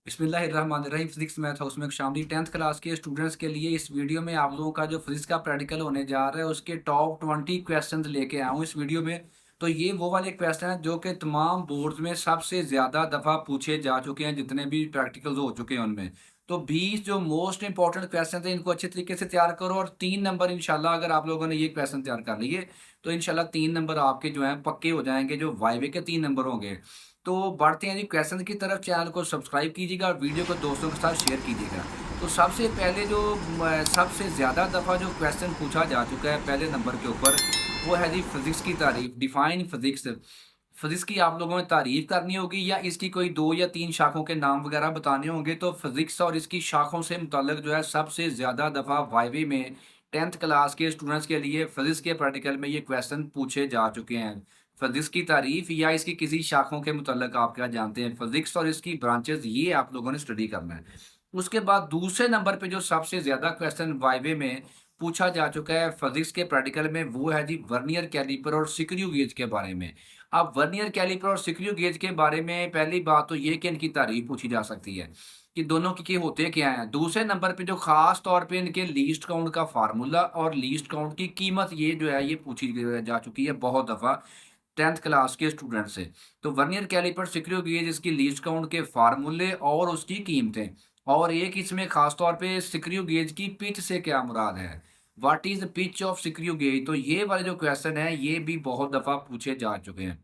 बिस्मिल्लाहिर्रहमानिर्रहीम। Physics math house में खुशामदीद। 10th class के स्टूडेंट्स के लिए इस वीडियो में आप लोगों का जो फिजिक्स का प्रैक्टिकल होने जा रहा है उसके टॉप 20 क्वेश्चंस लेके आया हूँ इस वीडियो में। तो ये वो वाले क्वेश्चन हैं जो कि तमाम बोर्ड्स में सबसे ज़्यादा दफ़ा पूछे जा चुके हैं, जितने भी प्रैक्टिकल्स हो चुके हैं उनमें। तो 20 जो मोस्ट इंपॉर्टेंट क्वेश्चन थे इनको अच्छे तरीके से तैयार करो, और 3 नंबर इंशाल्लाह अगर आप लोगों ने ये क्वेश्चन तैयार कर लिए तो इंशाल्लाह 3 नंबर आपके जो हैं पक्के हो जाएंगे, जो वाइवे के 3 नंबर होंगे। तो बढ़ते हैं जी क्वेश्चन की तरफ। चैनल को सब्सक्राइब कीजिएगा और वीडियो को दोस्तों के साथ शेयर कीजिएगा। तो सबसे पहले जो सबसे ज़्यादा दफ़ा जो क्वेश्चन पूछा जा चुका है पहले नंबर के ऊपर, वो है जी फिज़िक्स की तारीफ़। Define physics. फिज़िक्स की आप लोगों ने तारीफ़ करनी होगी या इसकी कोई 2 या 3 शाखों के नाम वगैरह बताने होंगे। तो फिज़िक्स और इसकी शाखों से मुतल्लिक़ जो है सबसे ज़्यादा दफ़ा वाइवे में 10th क्लास के स्टूडेंट्स के लिए फिज़िक्स के प्रैक्टिकल में ये क्वेश्चन पूछे जा चुके हैं। फिज़िक्स की तारीफ़ या इसकी किसी शाखों के मुतल्लिक़ आप क्या जानते हैं? फिज़िक्स और इसकी ब्रांचेज़, ये आप लोगों ने स्टडी करना है। उसके बाद दूसरे नंबर पे जो सबसे ज़्यादा क्वेश्चन वाइवे में पूछा जा चुका है फिज़िक्स के प्रैक्टिकल में, वो है जी वर्नियर कैलिपर और स्क्रू गेज के बारे में। अब वर्नियर कैलिपर और स्क्रू गेज के बारे में पहली बात तो ये कि इनकी तारीफ़ पूछी जा सकती है कि दोनों के होते क्या हैं। दूसरे नंबर पे जो ख़ास तौर पे इनके लीस्ट काउंट का फ़ॉर्मूला और लीस्ट काउंट की कीमत, ये जो है ये पूछी जा चुकी है बहुत दफ़ा 10th क्लास के स्टूडेंट से। तो वर्नियर कैलिपर, स्क्रू गेज, इसकी लीस्ट काउंट के फ़ॉर्मूले और उसकी कीमतें। और एक इसमें ख़ास तौर पे स्क्रू गेज की पिच से क्या मुराद है? What is the pitch of screw gauge? तो ये वाले जो क्वेश्चन हैं ये भी बहुत दफ़ा पूछे जा चुके हैं।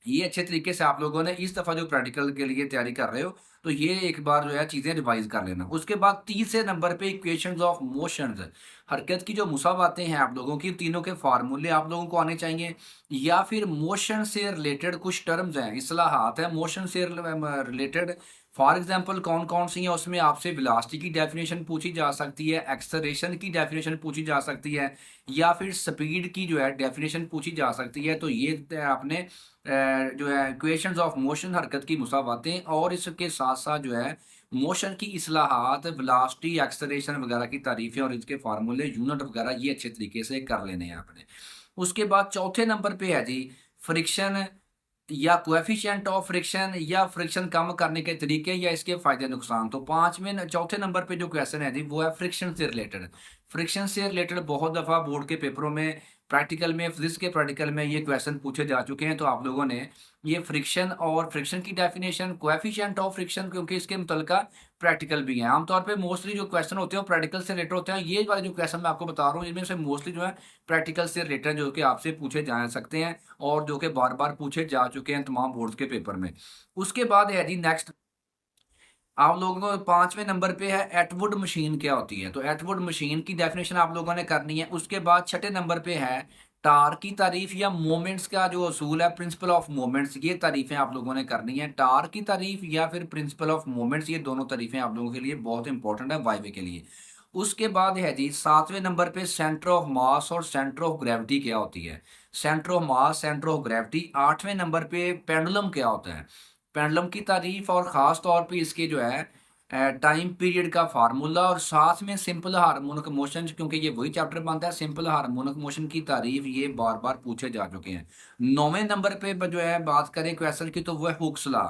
ये अच्छे तरीके से आप लोगों ने इस दफ़ा जो प्रैक्टिकल के लिए तैयारी कर रहे हो, तो ये एक बार जो है चीज़ें रिवाइज़ कर लेना। उसके बाद तीसरे नंबर पे इक्वेशंस ऑफ मोशंस, हरकत की जो मुसावातें हैं आप लोगों की, तीनों के फ़ॉर्मूले आप लोगों को आने चाहिए। या फिर मोशन से रिलेटेड कुछ टर्म्स हैं, इस्तेलाहात हैं मोशन से रिलेटेड। फॉर एग्ज़ाम्पल कौन-कौन सी हैं उसमें आपसे वेलोसिटी की डेफ़िनेशन पूछी जा सकती है, एक्सेलरेशन की डेफ़िनेशन पूछी जा सकती है, या फिर स्पीड की जो है डेफ़िनेशन पूछी जा सकती है। तो ये आपने जो है इक्वेशंस ऑफ मोशन, हरकत की मुसावातें, और इसके साथ-साथ जो है मोशन की इस्लाहात, वेलोसिटी, एक्सेलरेशन वगैरह की तारीफ़ें और इसके फ़ॉर्मूले, यूनिट वगैरह, ये अच्छे तरीके से कर लेने हैं आपने। उसके बाद चौथे नंबर पे है जी फ्रिक्शन या कोएफ़िशिएंट ऑफ फ्रिक्शन, या फ्रिक्शन कम करने के तरीके या इसके फ़ायदे नुकसान। तो चौथे नंबर पे जो क्वेश्चन है जी वो है फ्रिक्शन से रिलेटेड। फ्रिक्शन से रिलेटेड बहुत दफ़ा बोर्ड के पेपरों में, प्रैक्टिकल में, फिज़िक्स के प्रैक्टिकल में ये क्वेश्चन पूछे जा चुके हैं। तो आप लोगों ने ये फ्रिक्शन और फ्रिक्शन की डेफ़िनेशन, कोएफ़िशिएंट ऑफ फ्रिक्शन, क्योंकि इसके मुतल्लिका प्रैक्टिकल भी हैं। आमतौर पे मोस्टली जो क्वेश्चन होते हैं वो प्रैक्टिकल से रिलेटेड होते हैं। ये वाले जो क्वेश्चन मैं आपको बता रहा हूँ इनमें से मोस्टली जो है प्रैक्टिकल से रिलेटेड, जो कि आपसे पूछे जा सकते हैं और जो कि बार-बार पूछे जा चुके हैं तमाम बोर्ड्स के पेपर में। उसके बाद है जी नेक्स्ट, आप लोगों को 5वें नंबर पे है एटवुड मशीन क्या होती है? तो एटवुड मशीन की डेफ़िनेशन आप लोगों ने करनी है। उसके बाद छठे नंबर पे है टार्क की तारीफ़ या मोमेंट्स का जो असूल है, प्रिंसिपल ऑफ मोमेंट्स, ये तारीफ़ें आप लोगों ने करनी है। टार्क की तारीफ़ या फिर प्रिंसिपल ऑफ मोमेंट्स, ये दोनों तारीफ़ें आप लोगों के लिए बहुत इंपॉर्टेंट है वाइवे के लिए। उसके बाद है जी 7वें नंबर पे सेंटर ऑफ मास और सेंटर ऑफ ग्रेविटी क्या होती है? Centre of mass, centre of gravity. 8वें नंबर पे पेंडुलम क्या होता है? पेंडुलम की तारीफ और ख़ास तौर पे इसके जो है टाइम पीरियड का फ़ॉर्मूला, और साथ में सिंपल हार्मोनिक मोशन, क्योंकि ये वही चैप्टर बनता है। सिंपल हार्मोनिक मोशन की तारीफ ये बार-बार पूछे जा चुके हैं। 9वें नंबर पे जो है बात करें क्वेश्चन की, तो वो है हुक्स लॉ,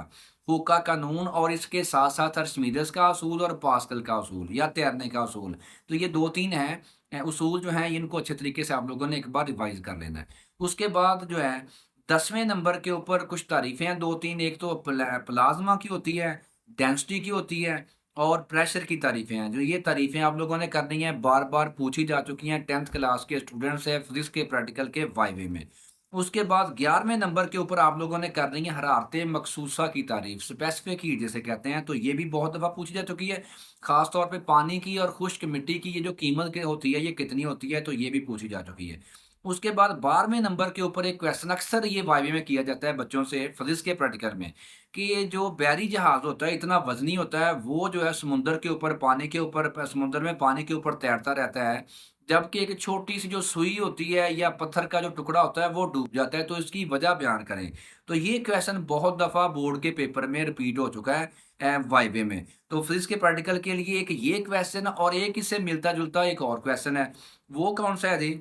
हुक का कानून, और इसके साथ-साथ अर्शमीदस का असूल और पास्कल का असूल या तैरने का असूल। तो ये 2-3 हैं उसूल जो हैं, इनको अच्छे तरीके से आप लोगों ने एक बार रिवाइज़ कर लेना है। उसके बाद जो है 10वें नंबर के ऊपर कुछ तारीफ़ें हैं 2-3, एक तो प्लाज़्मा की होती है, डेंसिटी की होती है, और प्रेशर की तारीफ़ें हैं। जो ये तारीफ़ें आप लोगों ने करनी है, बार-बार पूछी जा चुकी हैं 10th क्लास के स्टूडेंट से फिज़िक्स के प्रैक्टिकल के वाइवे में। उसके बाद 11वें नंबर के ऊपर आप लोगों ने करनी है हरारत मखसूसा की तारीफ़, स्पेसिफ़िक हीट जिसे कहते हैं। तो ये भी बहुत दफ़ा पूछी जा चुकी है। ख़ास तौर पे पानी की और खुश्क मिट्टी की ये जो कीमत के होती है, ये कितनी होती है? तो ये भी पूछी जा चुकी है। उसके बाद 12वें नंबर के ऊपर एक क्वेश्चन अक्सर ये वाइवे में किया जाता है बच्चों से फिज़िक्स के प्रैक्टिकल में, कि ये जो बहरी जहाज़ होता है इतना वज़नी होता है, वो जो है समुद्र के ऊपर, पानी के ऊपर, समुद्र में पानी के ऊपर तैरता रहता है। जबकि एक छोटी-सी जो सुई होती है या पत्थर का जो टुकड़ा होता है वो डूब जाता है, तो इसकी वजह बयान करें। तो ये क्वेश्चन बहुत दफ़ा बोर्ड के पेपर में रिपीट हो चुका है वाइवे में। तो फिज़िक्स के प्रैक्टिकल के लिए एक ये क्वेश्चन, और एक इससे मिलता-जुलता एक और क्वेश्चन है। वो कौन-सा है जी?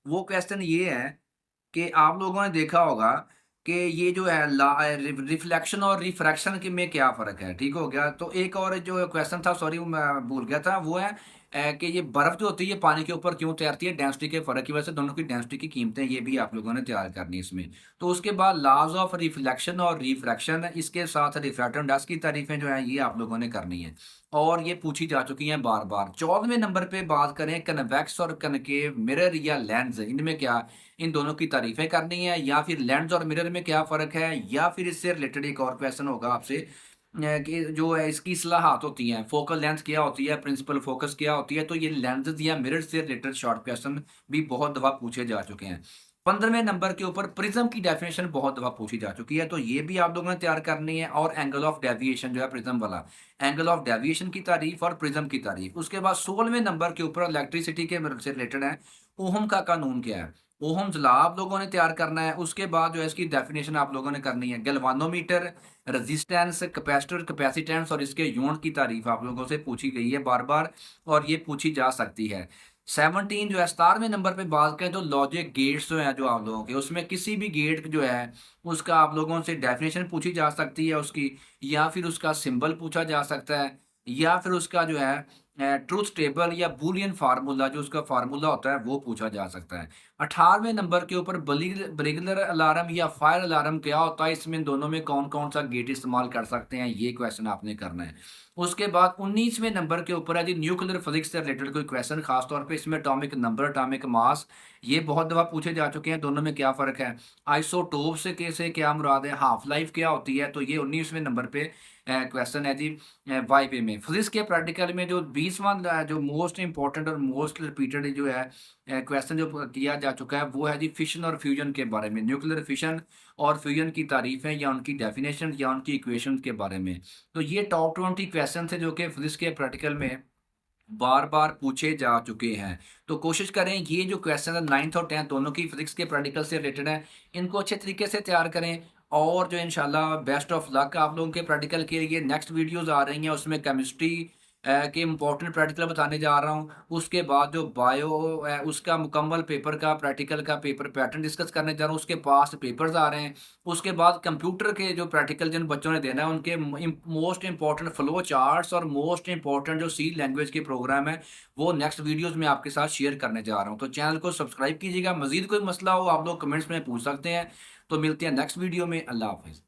वो क्वेश्चन ये है कि आप लोगों ने देखा होगा कि ये जो है रिफ्लेक्शन और रिफ्रैक्शन के में क्या फ़र्क है, ठीक हो गया? तो एक और जो क्वेश्चन था, सॉरी मैं भूल गया था, वो है कि ये बर्फ़ जो होती है ये पानी के ऊपर क्यों तैरती है? डेंसिटी के फ़र्क की वजह से दोनों की डेंसिटी की कीमतें ये भी आप लोगों ने तैयार करनी है इसमें। तो उसके बाद लॉज़ ऑफ रिफ्लेक्शन और रिफ्रैक्शन, इसके साथ रिफ्रैक्टिव इंडेक्स की तारीफ़ें जो हैं ये आप लोगों ने करनी है और ये पूछी जा चुकी हैं बार-बार। 14वें नंबर पे बात करें कन्वेक्स और कनकेव मिरर या लेंस, इनमें क्या, इन दोनों की तारीफ़ें करनी है या फिर लेंस और मिरर में क्या फ़र्क है, या फिर इससे रिलेटेड एक और क्वेश्चन होगा आपसे कि जो है इसकी इस्लाहात होती हैं, फोकल लेंथ क्या होती है, प्रिंसिपल फोकस क्या होती है, तो ये लेंसेज़ या मिरर से रिलेटेड शॉर्ट क्वेश्चन भी बहुत दफ़ा पूछे जा चुके हैं। 15वें नंबर के ऊपर प्रिज़्म की डेफिनिशन बहुत दफ़ा पूछी जा चुकी है, तो ये भी आप लोगों ने तैयार करनी है और एंगल ऑफ डेविएशन जो है प्रिज़्म वाला, एंगल ऑफ डेविएशन की तारीफ़ और प्रिज़्म की तारीफ़। उसके बाद 16वें नंबर के ऊपर इलेक्ट्रिसिटी के से रिलेटेड है, ओहम का कानून क्या है? ओहम्स लॉ आप लोगों ने तैयार करना है, उसके बाद जो है इसकी डेफिनिशन आप लोगों ने करनी है। गैल्वानोमीटर, रेजिस्टेंस, कैपेसिटर, कैपेसिटेंस और इसके यूनिट की तारीफ आप लोगों से पूछी गई है बार-बार और ये पूछी जा सकती है। 17 जो है 17वें नंबर पे बात करें तो लॉजिक गेट्स जो हैं जो आप लोगों के, उसमें किसी भी गेट जो है उसका आप लोगों से डेफिनिशन पूछी जा सकती है उसकी, या फिर उसका सिंबल पूछा जा सकता है, या फिर उसका जो है ट्रुथ टेबल या बूलियन फार्मूला जो उसका फार्मूला होता है वो पूछा जा सकता है। 18वें नंबर के ऊपर ब्रेगलर अलार्म या फायर अलार्म क्या होता है? इसमें दोनों में कौन-कौन सा गेट इस्तेमाल कर सकते हैं? ये क्वेश्चन आपने करना है। उसके बाद 19वें नंबर के ऊपर है जी न्यूक्लियर फिजिक्स से रिलेटेड कोई क्वेश्चन, खास तौर पे इसमें एटॉमिक नंबर, एटॉमिक मास, ये बहुत दफ़ा पूछे जा चुके हैं, दोनों में क्या फ़र्क है? आइसोटोप से क्या मुराद है? हाफ लाइफ क्या होती है? तो ये 19वें नंबर पे क्वेश्चन है जी वाइवे में। फिजिक्स के प्रैक्टिकल में जो 20वां जो मोस्ट इम्पोर्टेंट और मोस्ट रिपीटेड जो है क्वेश्चन जो किया जा चुका है वो है जी फिशन और फ्यूजन के बारे में, न्यूक्लियर फिशन और फ्यूजन की तारीफें या उनकी डेफिनेशन या उनकी इक्वेशन के बारे में। तो ये टॉप 20 क्वेश्चन थे जो कि फिजिक्स के प्रैक्टिकल में बार बार पूछे जा चुके हैं। तो कोशिश करें ये जो क्वेश्चन है 9th और 10th दोनों की फिजिक्स के प्रैक्टिकल से रिलेटेड है, इनको अच्छे तरीके से तैयार करें और जो इंशाल्लाह बेस्ट ऑफ लक आप लोगों के प्रैक्टिकल के लिए। नेक्स्ट वीडियोस आ रही हैं उसमें केमिस्ट्री के इम्पोर्टेंट प्रैक्टिकल बताने जा रहा हूँ। उसके बाद जो बायो है उसका मुकम्मल पेपर का प्रैक्टिकल का पेपर पैटर्न डिस्कस करने जा रहा हूँ, उसके पास पेपर्स आ रहे हैं। उसके बाद कंप्यूटर के जो प्रैक्टिकल जिन बच्चों ने देना है उनके मोस्ट इंपॉर्टेंट फ्लो चार्ट्स और मोस्ट इंपॉर्टेंट जो सी लैंग्वेज के प्रोग्राम है वो नेक्स्ट वीडियोस में आपके साथ शेयर करने जा रहा हूँ। तो चैनल को सब्सक्राइब कीजिएगा। मजीद कोई मसला हो आप लोग कमेंट्स में पूछ सकते हैं। तो मिलते हैं नेक्स्ट वीडियो में। अल्लाह हाफिज़।